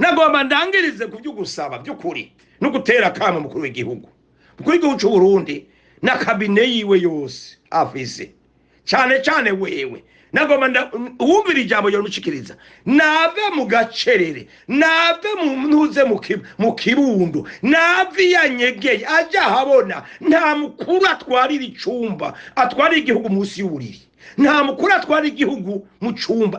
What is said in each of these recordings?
nagomba ndangirize ku byo gusaba by'ukuri no gutera kama mukuru w'igihugu cy'u Burundi na kabine yiwe yose afise cyane wewe nagomba uwumvira ijambo yo mushikiriza nave mu gacerere nave mu ntuze mu kirundo nave yanyegeye aja habona nta mukuru atwarira icumba atwarira igihugu munsi y'uburiri nta mukuru atwara igihugu mu cumba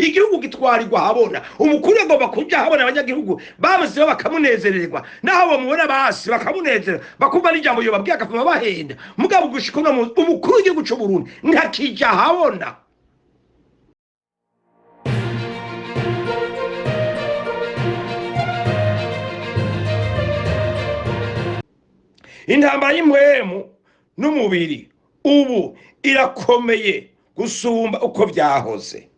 igihugu gitwarirwa habona umukuru agomba kuja habona abanyagihugu bamusiba bakamunezererwa naho bamubona basi bakamunezera bakumva n'ijambo yo babwiye akafuma bahenda mugabo gushikona umukuru w'igihugu cy'u Burundi ntakija habona. Intambara y'imwemu n'umubiri ubu irakomeye gusumba uko byahoze.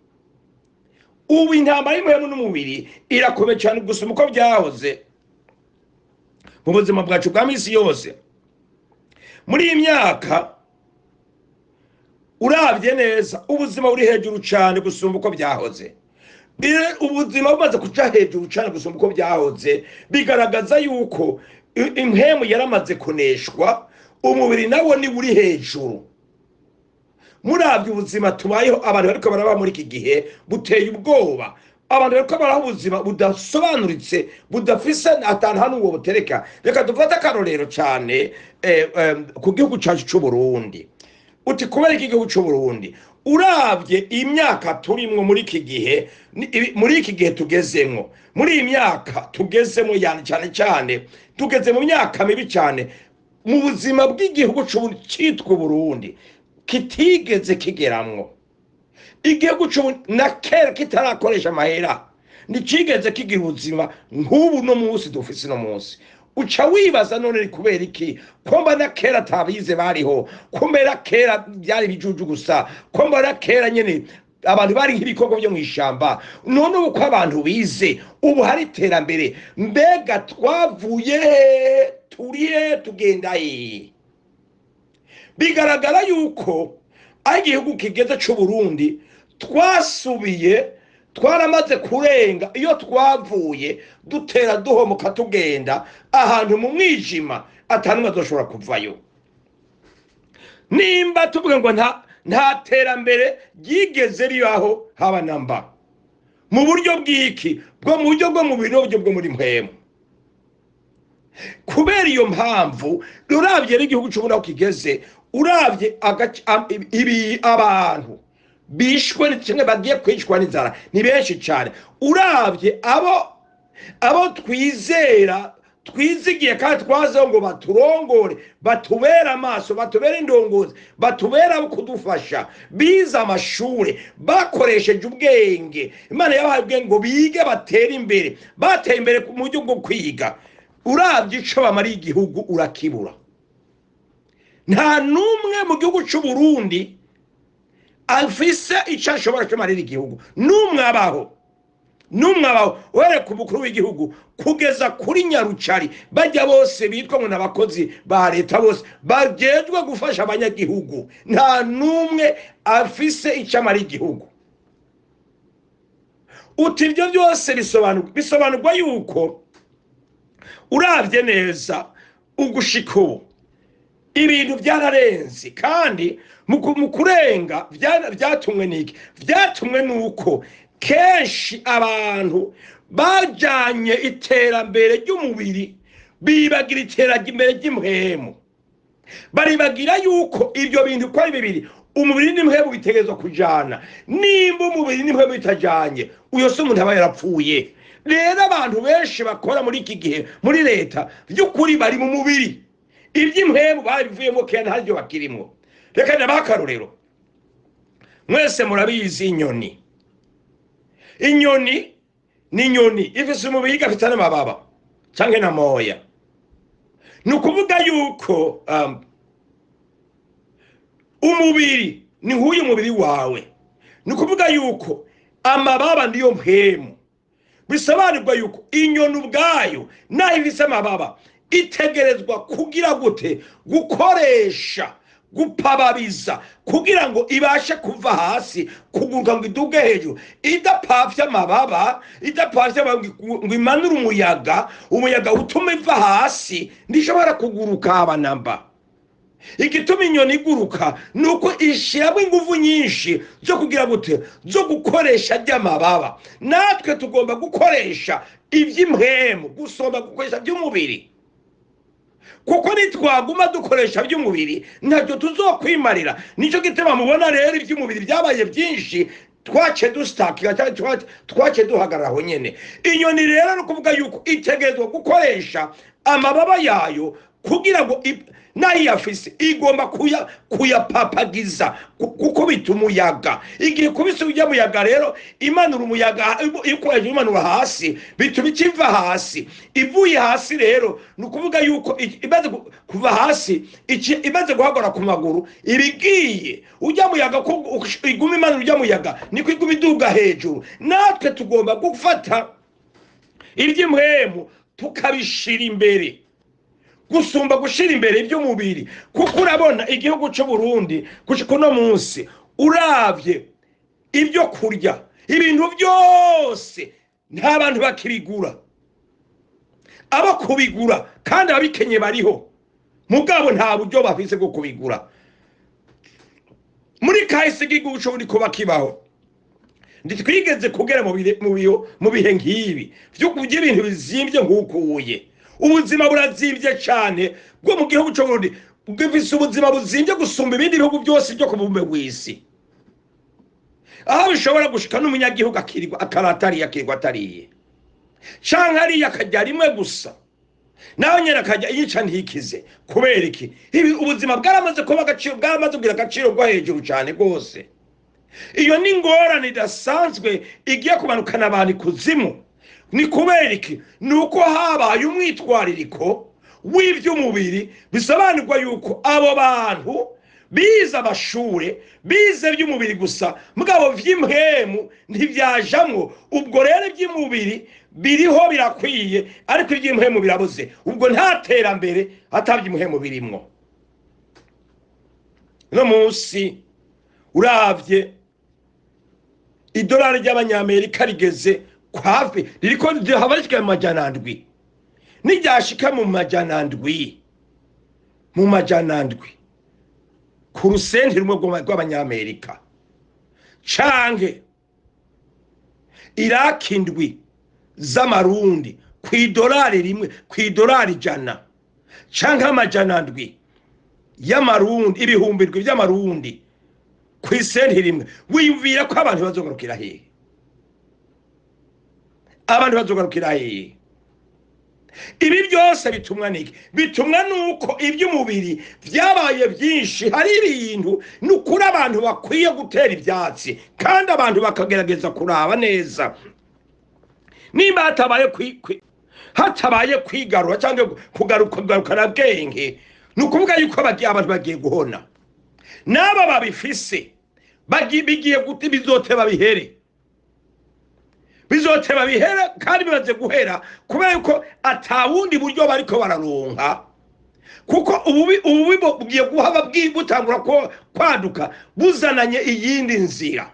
Ubu intambara y'imwemu n'umubiri irakomeye cyane gusumba uko byahoze mu buzima bwacu bwa misi yose. Muri iyi myaka uravye neza ubuzima buri hejuru cyane gusumba uko byahoze. Ubuzima bumaze kuja hejuru cyane gusumba uko byahoze bigaragaza yuko impemu yaramaze kuneshwa umubiri nawo ni buri hejuru. Muravye ubuzima tubayeho abantu bariko baraba muri iki gihe buteye ubwoba. Abantu bariko baraho ubuzima budasobanuritse budafise atanu hano uwo butereka. Reka dufate akarorero cyane ku gihugu cyacu cy'u Burundi. Uti kubera iki gihugu cy'u Burundi uravye imyaka turimwo muri iki gihe tugezemwo muri iyi myaka tugezemwo yani cyane tugeze mu myaka mibi cyane mu buzima bw'igihugu cyitwa Burundi kitigeze kigeramwo. Igihugu na kera kitarakoresha amahera nticigeze kigira ubuzima nk'ubu no munsi dufise no munsi. Uca wibaza none ni kubera iki komba na kera tabize bariho komera kera byari bijuju gusa komba na kera nyene abantu bari nk'ibikoko byo mu ishamba none uko abantu bize ubu hari terambere mbega twavuye turiye tugenda bigaragara yuko igihugu kigeze cy'u Burundi twaramaze kurenga iyo twavuye dutera duhomoka tugenda ahantu mu mwijima atanumwe azoshobora kuvayo. Nimba tuvuga ngo nta terambere ryigeze ribaho haba namba mu buryo bw'iki bwo mu buryo bwo mu bintu bwo muri mpemu. Kubera iyo mpamvu uravye igihugu cy'ubunaho kigeze uravye abantu bishwe n'icyo bagiye kwicwa n'inzara ni benshi cyane. Uravye abo twizigiye kandi twazeho ngo baturongore batubera amaso batubera indongozi batubera kudufasha biza amashure bakoresheje ubwenge Imana yabahaye ubwenge ngo bige batera imbere bateye imbere mu buryo bwo kwiga. Uravye ico bamara igihugu urakibura. Nta numwe mu gihugu cy'u Burundi afise icyo ashobora kumarira igihugu numwe abaho were ku mukuru w'igihugu kugeza kuri Nyarucari bajya bose bitwa ngo n'abakozi ba leta bose bagejwe gufasha abanyagihugu nta numwe afise icyo amarira igihugu. Uti ibyo byose bisobanurwa yuko uravye neza ugushika ubu ibintu byararenze kandi mu kurenga byatumwe n'iki byatumwe nuko kenshi abantu bajanye iterambere ry'umubiri bibagira iterambere ry'impemu baribagira yuko ibyo bintu ko ari bibiri umubiri n'impemu bitegerezwa kujana. Nimba umubiri n'impemu bitajanye uyo se umuntu aba yarapfuye. Rero abantu benshi bakora muri iki gihe muri leta by'ukuri bari mu mubiri iby'impemu babivuyemo kera ntaryo bakirimo. Reka ndabakarorero mwese murabizi inyoni ni inyoni ifise umubiri igafite n'amababa canke na moya. Nukuvuga yuko umubiri ni nk'uyu mubiri wawe. Nukuvuga yuko amababa ndiyo mpemu. Bisobanurwa yuko inyoni ubwayo naho ifise amababa itegerezwa kugira gute gukoresha gupababiza kugira ngo ibashe kuva hasi kuguruka ngo iduge hejuru idapfavye amababa idapfavye ngo imanure umuyaga utuma iva hasi ndishobora kuguruka abanamba. Igituma inyoni iguruka nuko ishiramo ingufu nyinshi zo kugira gute zo gukoresha ry'amababa. Natwe tugomba gukoresha ivy'impwemu gusomba gukoresha by'umubiri, kuko nitwaguma dukoresha by'umubiri ntacyo tuzokwimarira. Nico gituma mubona rero iby'umubiri byabaye byinshi twace dustakira cyangwa twace duhagararaho nyene. Inyoni rero no kuvuga yuko itegerezwa gukoresha amababa yayo kugira ngo nayo yafise igomba kuyapapagiza kuko bituma umuyaga. Igihe kubise ujya muyaga rero imanura umuyaga ikoresha imanura hasi bituma ikiva hasi. Ivuye hasi rero nukuvuga yuko imaze kuva hasi imaze guhagara ku maguru ibigiye ujya muyaga ko iguma imanura ujya muyaga niko iguma iduga hejuru. Natwe tugomba gufata iby'impwemu tukabishira imbere gusumba gushira imbere iby'umubiri, kuko urabona igihugu cy'u Burundi kuno munsi uravye ibyo kurya ibintu byose nta bantu bakibigura. Abo kubigura kandi abikenye bariho mugabo nta buryo bafise bwo kubigura. Muri kahise igihugu cy'u Burundi kuba kibaho nditwigeze kugera mu bihe nk'ibi byo kurya ibintu bizimbye nk'ukuye. Ubuzima burazimvye cyane bwo mu gihugu cyo Burundi, bwifise ubuzima buzimbye gusumba ibindi bihugu byose byo kubumbe w'isi, aho bishobora gushika n'umunyagihugu akirirwa atariye canke ariye akarya rimwe gusa naho nyene akajya yica ntikize. Kubera iki? Ibi ubuzima bwaramaze kuba agaciro, bwaramaze kugira agaciro rwo hejuru cyane rwose. Iyo ni ingorane idasanzwe igiye kumanukana abantu ikuzimu. Ni kubera iki? Nuko habaye umwitwaririko w'ivy'umubiri. Bisobanurwa yuko abo bantu bize amashure bize by'umubiri gusa mugabo vy'impwemu ntivyajamwo. Ubwo rero iby'umubiri biriho birakwiye ariko iby'impwemu birabuze. Ubwo nta terambere ataby'impwemu birimwo. No munsi uravye idolari ry'abanyamerika rigeze kwafi ririko habashika mu majanandwi nijyashika mu majanandwi ku rusenti rumwe rw'abanyamerika canke irakindwi z'amarundi ku idolari rimwe ku idolari jana canke amajanandwi y'amarundi ibihumbi by'amarundi ku isenti rimwe. Wiyumvira ko abantu bazogarukira hehe? Abantu bazogarukira hehe? Ibi byose bitumwa niki? Bitumwa nuko iby'umubiri byabaye byinshi. Hari ibintu nukuri abantu bakwiye gutera ibyatsi kandi abantu bakagerageza kuraba neza nimba hatabaye kwigarura cyangwa kugarukana bwenge. Nukuvuga yuko abantu bagiye guhona. Naba babifise bigiye guti bizoteba bihere kandi bimaze guhera kubera yuko atawundi buryo bariko bararonka, kuko ububi bugiye guhaba butangura kwaduka buzananye iyindi nzira.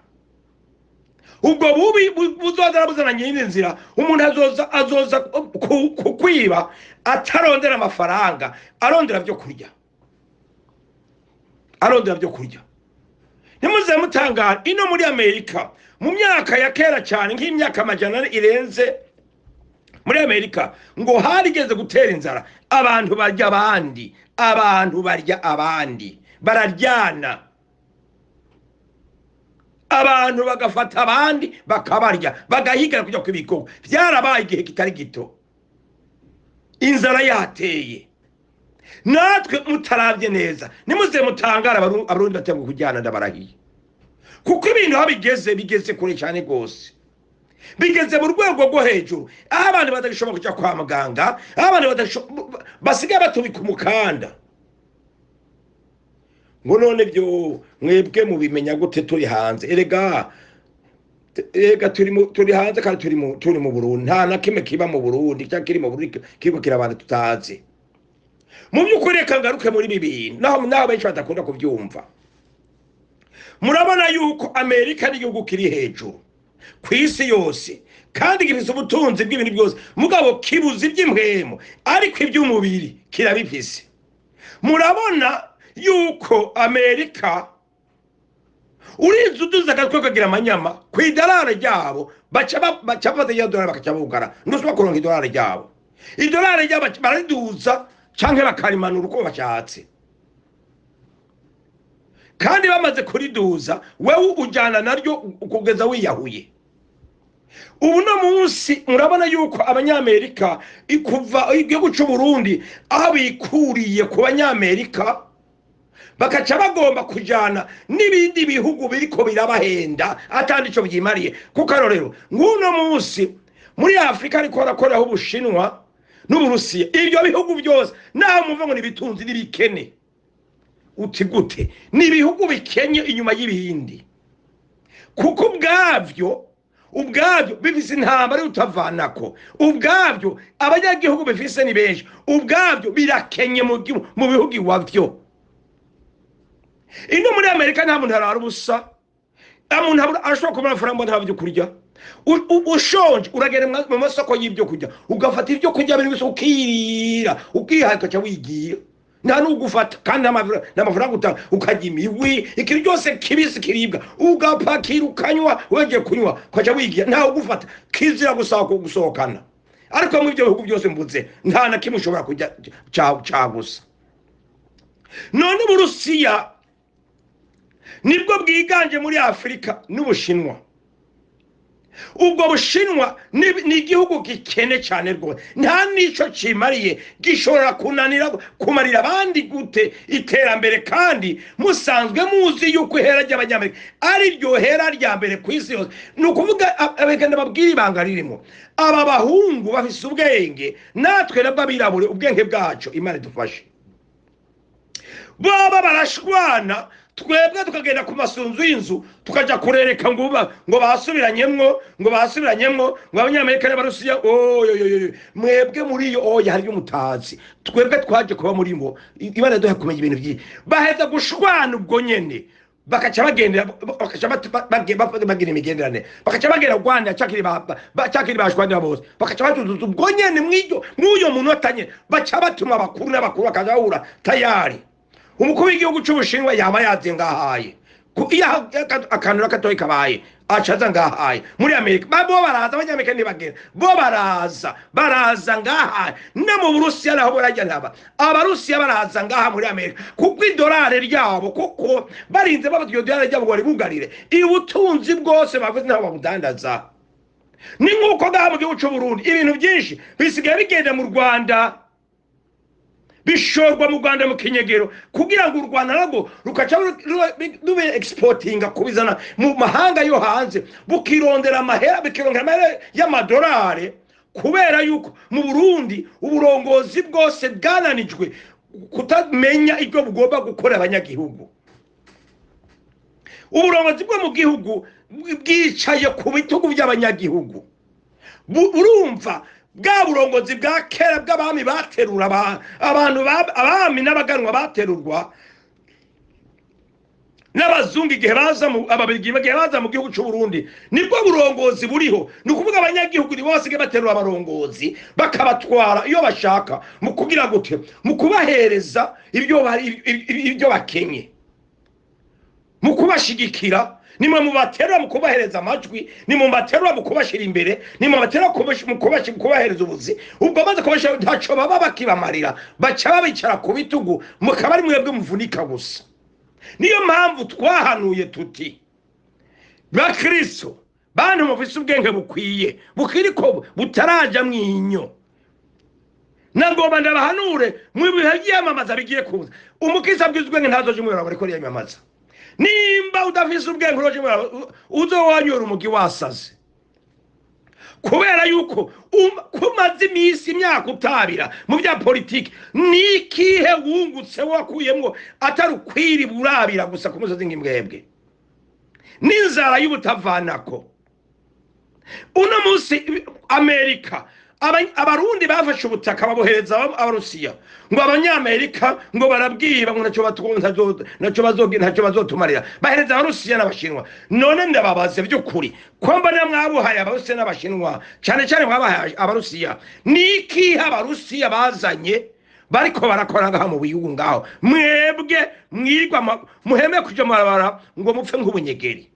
Ubwo bubi buzozana buzananye iyindi nzira. Umuntu azoza kukwiba atarondera amafaranga, arondera byo kurya. Nimuze mutangara ino muri Amerika mu myaka ya kera cyane nk'imyaka amajana irenze muri Amerika ngo harigeze gutera inzara. Abantu barya abandi bararyana. Abantu bagafata abandi bakabarya bagahigana kujya kwibikoko. Byarabaye igihe kitari gito inzara yateye. Natwe mutaravye neza nimuze mutangara abarundi batemwe kujyana ndabarahiye, kuko ibintu bigeze kure cyane gose. Bigeze mu rwego rwo hejuru aho abantu badashobora kujya kwa muganga, abantu basigaye batubika umukanda. Ngo none byo mwebwe mubimenya gute turi hanze? Erega turi hanze kandi turi mu Burundi. Nta na kimwe kiba mu Burundi cyangwa kiri mu Burundi kiriko kirabana tutazi. mu by'ukuri reka ngaruke muri ibi bintu naho benshi badakunda kubyumva. Murabona yuko Amerika n'igihugu kiri hejuru ku isi yose kandi gifise ubutunzi bw'ibintu byose, mugabo kibuze iby'impwemu, ariko iby'umubiri kirabifise. Murabona yuko Amerika uriza uduza agatwe kagira amanyama ku idolari ryabo, baca bafata iyo dolari bakaca bugara ntushobora kuronka idolari ryabo. Idolari ryabo barariduza canke bakarimanura uko bashatse, kandi bamaze kuriduza wewe ujana naryo kugeza wiyahuye. Ubu no munsi murabona yuko abanyamerika ikuva igihugu cy'u Burundi aho bikuriye ku banyamerika bakaca bagomba kujana n'ibindi bihugu biriko birabahenda atandi ico byimariye. Kuko rero nguno munsi muri Afrika ariko arakoraho Ubushinwa n'Uburusiya, ibyo bihugu byose naho muva ngo nibitunzi n'ibikene. Uti gute? Ni ibihugu bikenye inyuma y'ibindi, kuko ubwabyo bifise intambara utavanako, ubwabyo abanyagihugu bifise ni benshi, ubwabyo birakenye mu bihugu iwavyo. Ino muri Amerika nta muntu arara ubusa, umuntu arashobora kubona amafaranga nta byo kurya. Ushonje uragenda mu masoko y'ibyo kurya ugafata ibyo kurya biri gusa ukirira ukihaka cya wigira, nta n'ugufata kandi n'amafaranga utanga ukajya imiwi ikintu cyose kibisi kiribwa ugapakira ukanywa wege kunywa kwaca wigira, nta ugufata kizira gusohokana. Ariko mu ibyo bihugu byose mvuze nta na kimwe ushobora kujya gusa. None Uburusiya nibwo bwiganje muri Afrika n'Ubushinwa. Ubwo Bushinwa ni igihugu gikene cyane rwose, nta nico cimariye gishobora kumarira abandi gute iterambere, kandi musanzwe muzi yuko ihera ry'abanyamerika ari ryo hera rya mbere ku isi yose. Ni ukuvuga abagenda babwira ibanga ririmo, aba bahungu bafise ubwenge, natwe nabwo abirabure ubwenge bwacu Imana idufashe. Baba barashwana, twebwe tukagenda ku masunzu y'inzu tukaja kurereka ngo basubiranyemwo ngo abanyamerika n'Abarusiya mwebwe muri iyo hari umutazi, twebwe twaje kuba muri mo. Imana duha kumenya ibintu byinshi, baheza gushwana ubwo nyene bakaca bagenda bagira imigenderane, bakaca bagenda Rwanda cyakiri bashwanira bose, bakaca batuzuza ubwo nyene mw'uyo muntu atanye, baca batuma abakuru n'abakuru bakazahura tayari. Umukuru w'igihugu cy'Ubushinwa yaba yaze ngahaye, iyo akanura katoyi kabaye acaza ngahaye. Muri Amerika bo baraza, abanyamerika ntibagera, bo baraza ngahaye. No mu Burusiya naho barajya ntaba, Abarusiya baraza ngaha muri Amerika kuko idolari ryabo, kuko barinze babatyo idolari ryabo bari bugarire ubutunzi bwose bavuze naho babudandaza. Ni nkuko ngaha mu gihugu cy'u Burundi ibintu byinshi bisigaye bigenda mu Rwanda, bishorwa mu Rwanda mu kinyegero, kugira ngo u Rwanda narwo rukaca rube exportinga kubizana mu mahanga yo hanze, bukirondera amahera y'amadolari, kubera yuko mu Burundi uburongozi bwose bwananijwe kutamenya ibyo bugomba gukora abanyagihugu. Uburongozi bwo mu gihugu bwicaye ku bitugu by'abanyagihugu. Urumva bwa burongozi bwa kera bw'abami baterura abantu abami n'abaganwa baterurwa n'abazungu igihe baza ababirigi igihe baza mu gihugu cy'u Burundi, nibwo burongozi buriho. Ni ukuvuga abanyagihugu nibo basigaye baterura abarongozi bakabatwara iyo bashaka, mu kugira gute, mu kubahereza ibyo bakenye, mu kubashigikira. Nimwe mubaterura mu kubahereza amajwi, nimwe mubaterura mu kubashira imbere, nimwe mubaterura mu kubahereza ubuzi. Ubwo maze kubashira ntaco baba bakibamarira, baca babicara ku bitugu, mukaba ari mwebwe muvunika gusa. Niyo mpamvu twahanuye tuti bakristo bantu mufise ubwenge bukwiye, bukiriko butaraja mwinyo, nangomba ndabahanure mu bihe by'amamaza bigiye kuza. Umukristo abwizwe ntazoje umwera bariko yamamaza. Nimba udafise ubwenge uroje uzowanyura umugi wasaze, kubera yuko kumaze imisi imyaka utabira mu bya politiki. Nikihe wungutse wakuyemwo atari ukwiri burabira gusa ku musozi ng'imbwebwe n'inzara y'ubutavanako? Uno munsi Amerika abarundi bafashe ubutaka babohereza abarusiya ngo abanyamerika ngo barabwiba ngo ntacyo bazotumarira bahereza abarusiya n'abashinwa. none ndababaze by'ukuri ko mbona mwabuhaye abarusiya n'abashinwa cyane cyane mwabahaye abarusiya niki abarusiya bazanye bariko barakora ngaha mu bihugu ngaho mwebwe mwirwa muheme kuja marabara ngo mupfe nk'ubunyegeri?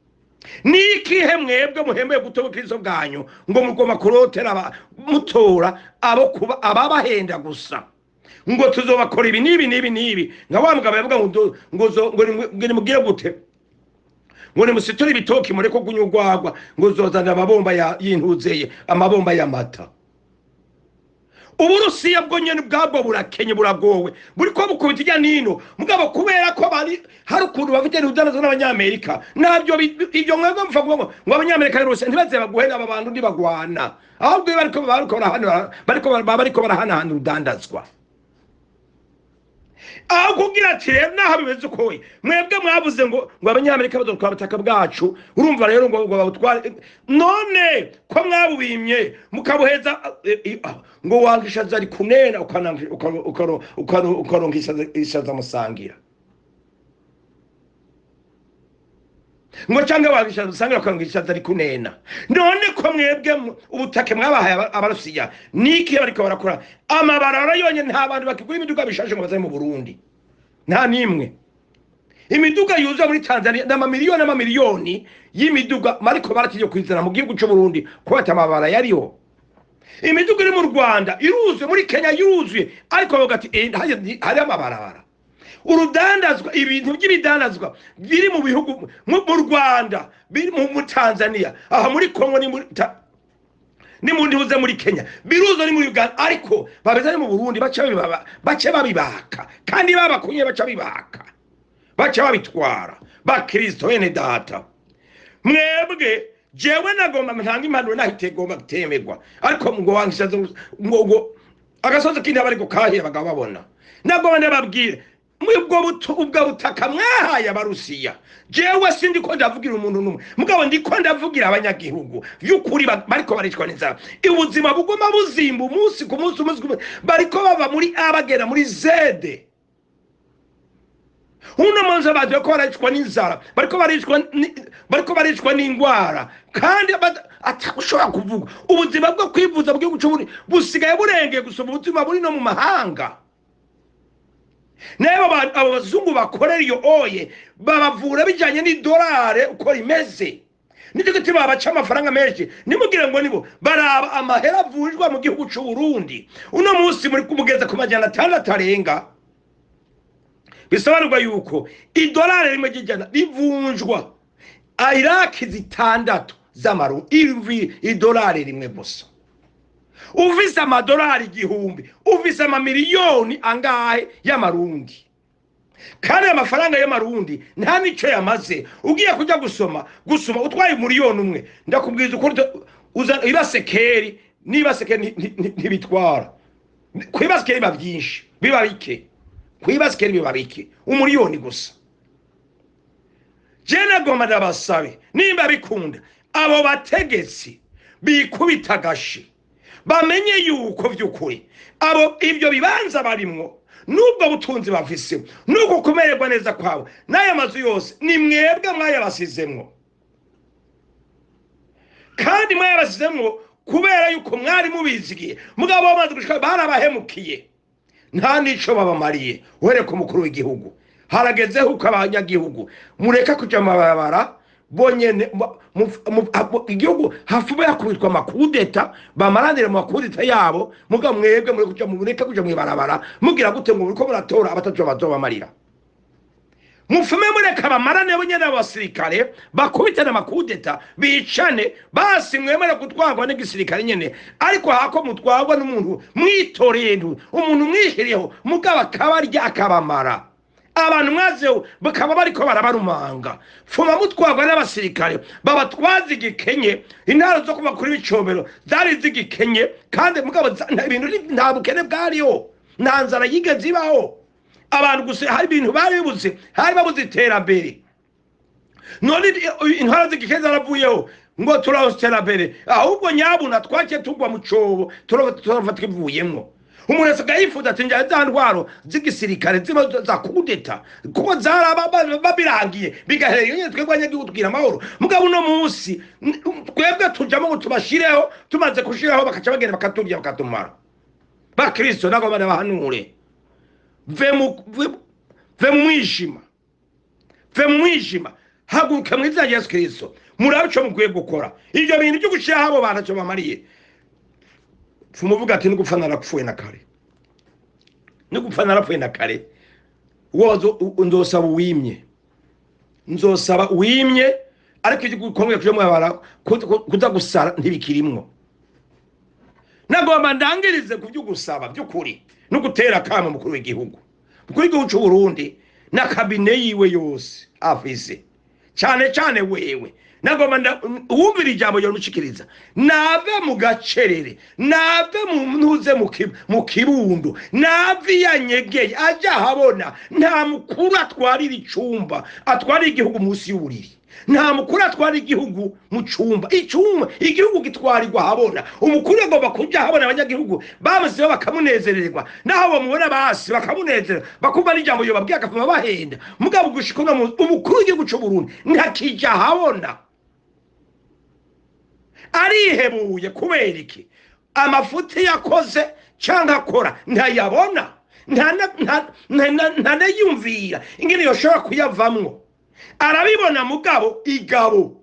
Nikihe mwebwe muhemeye gutobokirizo bwanyu ngo mugoma kurotera mutora abo kuba ababahenda gusa ngo tuzobakora ibi nibi nka wa mugabo yavuga ngo nimugire gute ngo nimusiture ibitoki mureko gunyugwagwa ngo zozana amabomba y'intuzeye amabomba y'amata. Uburusiya bwo nyene bwabwo burakenye buragowe buriko bukubita ijya nino mugabo kubera ko bari hari ukuntu bafite n'udanazo n'abanyamerika nabyo ibyo mwebwe mvuga ngo abanyamerika rero ntibaze baguhera aba bantu ndibagwana ahubwo bariko barahana udandazwa aho kugira ati rero naho bimeze ukoye mwebwe mwavuze ngo abanyamerika bazotwara ubutaka bwacu urumva rero ngo babutware none ko mwabubimye mukabuheza ngo wangishaza ari kunena ukaronka ishaza musangira ngo cyangwa wangishaza musangira ukaronka ishaza ari kunena. none ko mwebwe ubutake mwabahaye abarusiya niki bariko barakora amabarara yonye nta bantu bakigura imiduga bishashe ngo bazaye mu Burundi nta nimwe. Imiduga yuza muri Tanzania n'amamiliyoni y'imiduga mariko barakiye kwizana mu gihugu cy'u Burundi kubata amabara yariho. Imiduga iri mu Rwanda iruzuye muri Kenya yuzuye ariko bavuga ati hari amabarabara urudandazwa ibintu by'ibidandazwa biri mu bihugu mu Rwanda biri mu Tanzania aha muri Kongo ni mu ndibuze muri Kenya biruzo ni muri Uganda ariko babezanye mu Burundi bace babibaka kandi babakunye bace babitwara bakristo ene data. Mwebwe jewe nagomba ntanga impanuro nahitegomba gutemerwa ariko ngo wangishaza ngo agasozo kindi abari gukahira bagabo babona nagomba ndababwire ubwo butaka mwahaye abarusiya jewe sindi ko ndavugira umuntu numwe mugabo ndiko ndavugira abanyagihugu by'ukuri bariko baricwa n'inzara ubuzima bugoma buzimba umunsi ku munsi bariko bava muri abagera muri zede uno manza bariko baricwa n'inzara bariko baricwa n'ingwara kandi atagushobora kuvuga ubuzima bwo kwivuza bw'igihugu cy'u Burundi busigaye burengeye gusoma ubuzima buri no mu mahanga. Nabo abo bazungu bakorera iyo oye babavura bijanye n'idolare uko rimeze nicyo gituma babaca amafaranga menshi nimugire ngo nibo baraba amahera avunjwa mu gihugu cy'u Burundi uno munsi muri kumugeza ku majana 6 arenga bisobanurwa yuko idolare rimwe ry'ijana rivunjwa Iraki 6 z'amarundi idolare rimwe gusa uvise amadolari 1000 uvise amamiliyoni angahe y'amarundi kandi amafaranga y'amarundi nta nico yamaze ugiye kujya gusoma utwaye miliyoni umwe ndakubwiza uko uza ibasekeri ntibitwara kwibasekeri biba byinshi biba bike kwibasekeri biba bike umiliyoni gusa. Jena goma ndabasabe nimba bikunda abo bategetsi bikubita gashi bamenye yuko by'ukuri abo ibyo bibanza barimwo nubwo butunzi bafise nuko kumererwa neza kwabo n'aya mazu yose ni mwebwe mwayabasizemwo kandi mwayabasizemwo kubera yuko mwari mubizigiye mugabo bamaze gushika barabahemukiye nta nico babamariye uhere ku mukuru w'igihugu haragezeho uko abanyagihugu mureka kuja mababara bonyene igihugu hafuba yakubitwa makudeta bamaranire mu makudeta yabo muga mwebwe muri kuja mureka kuja mwibarabara mugira gute ngo uriko muratora abatajo bazobamarira mufume mureka bamarane bonyene abasirikare bakubitana makudeta bicane basi mwemera gutwagwa n'igisirikare nyene ariko hako mutwagwa n'umuntu mwitoreye umuntu mwishiriyeho mugaba kabarya akabamara abantu mwazeho bakaba bariko barabarumanga fuma mutwagwa n'abasirikare babatwaza igikenye intara zo kuba kuri bicombero zari zigikenye kandi mugabo ibintu nta bukene bwariho nta nzara yigeze ibaho abantu gusa hari ibintu bari bibuze hari babuze iterambere none intara zigikenye zaravuyeho ngo turahostera mbere ahubwo nyabuna twake tugwa mu cobo turava twivuyemwo umuntu asigaye yifuza ati njya za ntwaro z'igisirikare ziba za kudeta kuko babirangiye bigahereye nyine twebwe abanyagihugu tugira amahoro mugabo uno munsi twebwe tujamo ngo tubashireho tumaze kushiraho bakaca bagenda bakaturya bakatumara bakristo nabo bana bahanure ve mu mwijima haguruka mu izina rya Yesu Kristo murabe ico mukwiye gukora ibyo bintu byo gushira habo bana cyo bamariye fumuvuga ati nugupfa narapfuye na kare wozo nzosaba uwimye ariko igikomwe kuje mu bara kuza gusara ntibikirimwo nagomba ndangirize ku byo gusaba by'ukuri no gutera kama mukuru w'igihugu cy'u Burundi na kabine yiwe yose afise cyane wewe nagomba uwumvira ijambo ryo mushikiriza nave mu gacerere nave mu ntuze mu kirundo nave yanyegeye aja habona nta mukuru atwarira icumba atwarira igihugu munsi y'uburiri nta mukuru atwarira igihugu mu cumba igihugu gitwarirwa habona umukuru agomba kuja habona abanyagihugu bamusiba bakamunezererwa naho bamubona basi bakamunezera bakumva n'ijambo yo babwiye akafuma bahenda mugabo gushikona umukuru w'igihugu cy'u Burundi ntakija habona arihebuye kubera iki amafuti yakoze cyangwa akora ntayabona ntanayumvira ingene yoshobora kuyavamwo arabibona mugabo igabo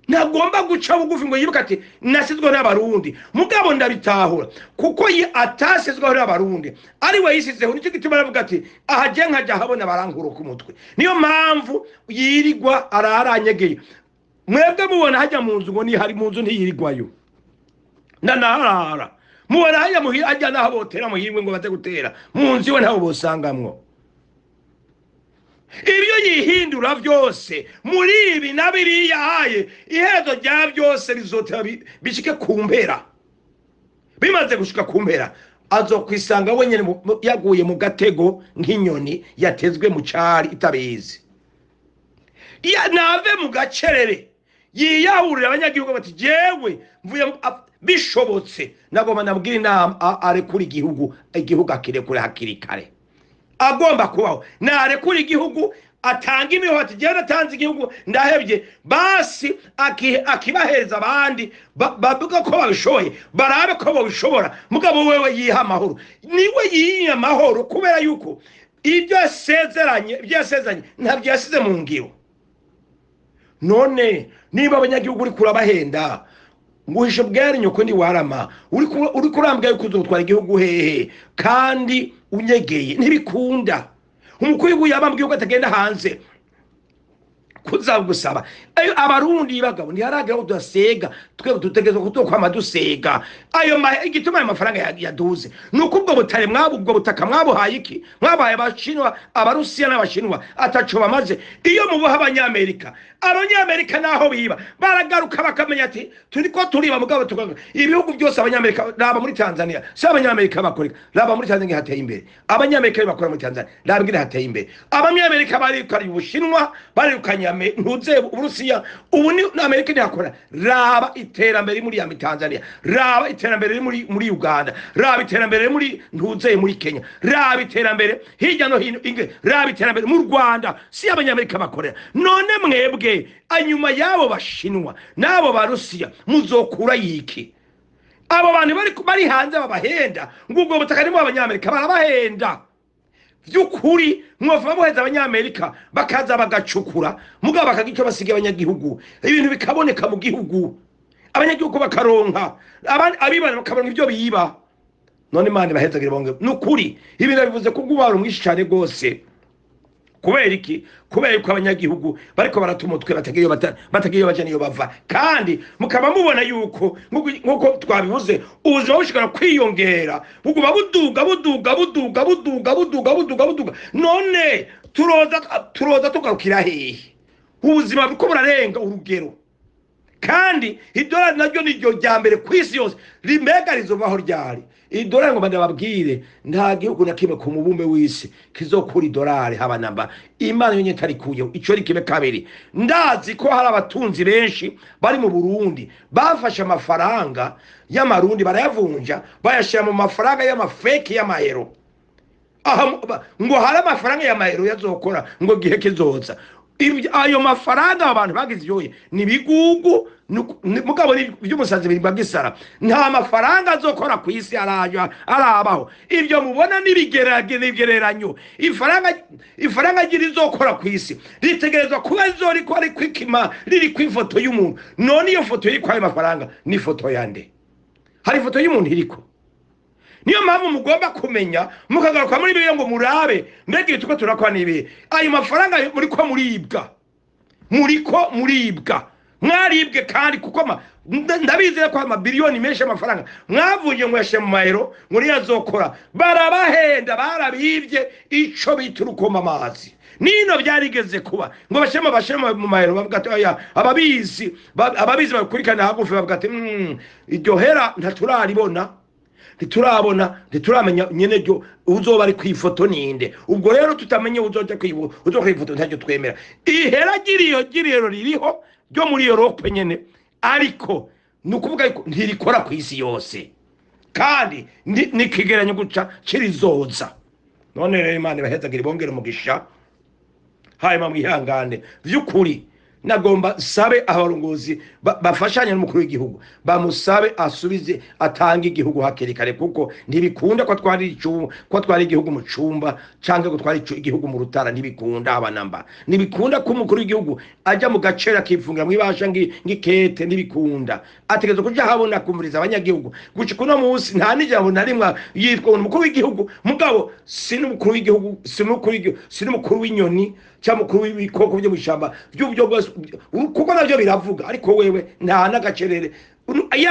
ntagomba guca bugufi ngo yibuka ati nasizwe n'abarundi mugabo ndabitahura kuko atasizweho n'abarundi ari we yisizeho nicyo gituma aravuga ati ahaje nkajya habona barankuruka umutwe niyo mpamvu yirigwa araranyegeye mwebwe mubona hajya mu nzu ngo ni hari mu nzu ntiyirigwayo ndanarara mubona hajya muhira ajya naho botera muhirwe ngo baze gutera mu nzu iwe ntaho bosangamwo ibyo yihindura byose muri ibi na biriya haye iherezo rya byose rizotera bishike ku mpera bimaze gushika ku mpera azokwisanga wenyene yaguye mu gatego nk'inyoni yatezwe mu cari itabizi nave mu gacerere yiyahurira abanyagihugu bati jewe mvuye bishobotse nagomba nabwira inama arekura igihugu akirekure hakiri kare agomba kubaho narekura igihugu atanga imiho ati jewe natanze igihugu ndahebye basi akibahereza abandi bavuga ko babishoboye barabe ko babishobora mugabo wewe yiha amahoro niwe yiha amahoro kubera yuko ibyo yasezeranye ntabyo yasize mu ngiro none niba abanyagihugu uri kurabahenda nguhishe bwari nyoko ndi warama uri kurambwa yuko uzotwara igihugu hehe kandi unyegeye ntibikunda umukuru w'igihugu yabambwiye ko atagenda hanze kuzagusaba abarundi bagabo ntiharagira udasega twebwe dutegerezwa kutokwama dusega igituma ayo mafaranga yaduze nuko ubwo butare ubwo butaka mwabuhaye iki mwabaye abashinwa abarusiya n'abashinwa ataco bamaze iyo mubuha abanyamerika naho biba baragaruka bakamenya ati turiko turiba mugabo tugaga ibihugu byose abanyamerika raba muri Tanzania si abanyamerika bakoreka raba muri Tanzania hateye imbere abanyamerika bakora muri Tanzania raba hateye imbere abanyamerika barikari ubushinwa barikanya ntuze Uburusiya ubu ni Amerika yakora raba iterambere muri ya Tanzania raba iterambere muri Uganda raba iterambere muri ntuze muri Kenya raba iterambere hirya no hino raba iterambere mu Rwanda si abanyamerika bakorera none mwebwe anyuma yabo bashinwa nabo barusiya muzokura yiki abo bantu bari hanze babahenda ngubwo butaka nimo abanyamerika barabahenda byukuri mwova boheza abanyamerika bakaza bagacukura mugabo bakagico basiga abanyagihugu ibintu bikaboneka mu gihugu abanyagihugu bakaronka abibana bakabona ibyo biba none mande bahezagire bonge nukuri ibintu bivuze ko gubara umwishi cyane gose kubera iki kubera ko abanyagihugu bariko baratumutwe batagiye bajana iyo bava kandi mukaba mubona yuko nkuko twabivuze ubuzima bushikara kwiyongera buguba buduga none turoza tugarukira hehe ubuzima buko burarenga urugero kandi idolari naryo niryo rya mbere ku isi yose, rimega rizovaho ryari idolari. ngo ndababwire nta gihugu na kimwe ku mubumbe w'isi kizokura idolari haba namba, Imana yonyine itarikuyeho. ico rikibe kabiri, ndazi ko hari abatunzi benshi bari mu Burundi bafashe amafaranga y'amarundi barayavunja bayashira mu mafaranga y'amafeki y'amahero. ngo hari amafaranga y'amahero yazokora ngo gihe kizoza. ayo mafaranga abantu bagize ibyoye ni bigugu mugabo by'umusazi biri bagisara. nta mafaranga azokora ku isi arabaho. ibyo mubona n'ibigereranyo. ifaranga rizokora ku isi ritegerezwa kuba zori ko ari kwikima riri ku ifoto y'umuntu. none iyo foto iri kwayo mafaranga ni foto yande? hari ifoto y'umuntu iriko. niyo mpamvu mugomba kumenya mukagaruka muri biyo ngo murabe mbega ibituko turakora nibihe. ayo mafaranga muriko muribwa mwaribwe, kandi kuko ndabizeye ko amabiliyoni menshi y'amafaranga mwavunje ngo yashe mu mahero ngo niyazokora. barabahenda, barabivye ico bita urukoma amazi. nino byarigeze kuba ngo bashema mu mahero bavuga ati oya, ababizi bakurikana hagufi bavuga ati iryo hera ntituramenya nyene ryo uzoba ari kwifoto ninde. ubwo rero tutamenye uzoja kwifoto ntacyo twemera. ihera giriro ririho ryo muri Europe nyene, ariko nukuvuga yuko ntirikora ku isi yose, kandi nikigeranyo guca kirizoza. none rero Imana ibahezagira ibongere umugisha, hanyuma mwihangane vy'ukuri. nagomba sabe abarongozi bafashanya n'umukuru w'igihugu bamusabe asubize atanga igihugu hakiri kare, kuko ntibikunda ko twari igihugu mu cumba canke ko twari igihugu mu rutara. ntibikunda abanamba, ntibikunda ko umukuru w'igihugu ajya mu gacera akifungira mwibasha ngikete. ntibikunda, ategerezwa kuja habona kumuriza abanyagihugu. gushika uno munsi nta n'ijambo na rimwe yitwa umukuru w'igihugu, mugabo si n'umukuru w'igihugu, si n'umukuru w'inyoni cyangwa umukuru w'ibikoko byo mu ishamba by'uburyo bwose, kuko navyo biravuga. ariko wewe nta n'agacerere. iyo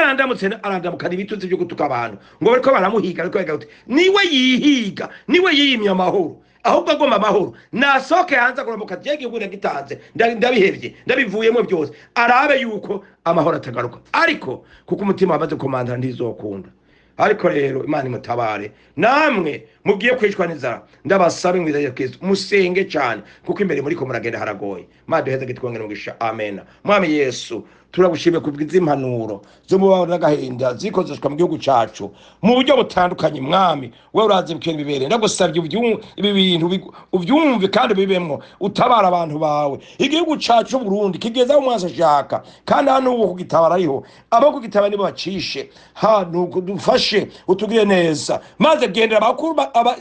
arandamukana ibitutsi byo gutuka abantu ngo bariko baramuhiga, ariko yagaute niwe yihiga, niwe yiyimye amahoro. ahubwo agomba amahoro nasoke hanze agomba je igihugu ndagitanze ndabihevye ndabivuyemo byose, arabe yuko amahoro atagaruka. ariko kuko umutima wamaze komandara ndizokunda. ariko rero Imana imutabare, namwe mugiye kwicwa n'inzara ndabasabe mu izina rya Kristo musenge cyane, kuko imbere muri ko muragenda haragoye. Imana duheze gitwongera umugisha, amen. Mwami Yesu turagushimiye kubw'izimpanuro zo mubabaro n'agahinda zikozeshwa mu gihugu cacu mu buryo butandukanye. mwami wewe urazi bikene bibere, ndagusabye ibi bintu uvyumve kandi bibemwo, utabara abantu bawe. igihugu cacu Burundi kigezaho umwansi ashaka, kandi hano ubu kugitabara ariho, abo kugitabara nibo bacishe. hano dufashe utugire neza, maze gendera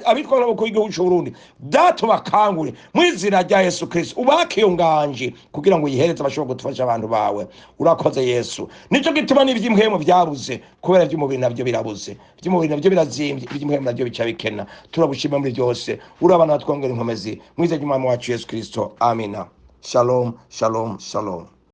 abitwa n'abakuru b'igihugu cy'u Burundi, data bakangure mu izina rya Yesu Kristo, ubake iyo nganje kugira ngo yihereze abashobora gutufasha abantu bawe. urakoze Yesu. nico gituma n'ivy'impwemu vyabuze, kubera ivy'umubiri navyo birabuze, ivy'umubiri navyo birazimvye, ivy'impwemu navyo bica bikena. turagushima muri byose, urabana twongera inkomezi mu izina ry'Umwami wacu Yesu Kristo, amina. Shalom, shalom, shalom.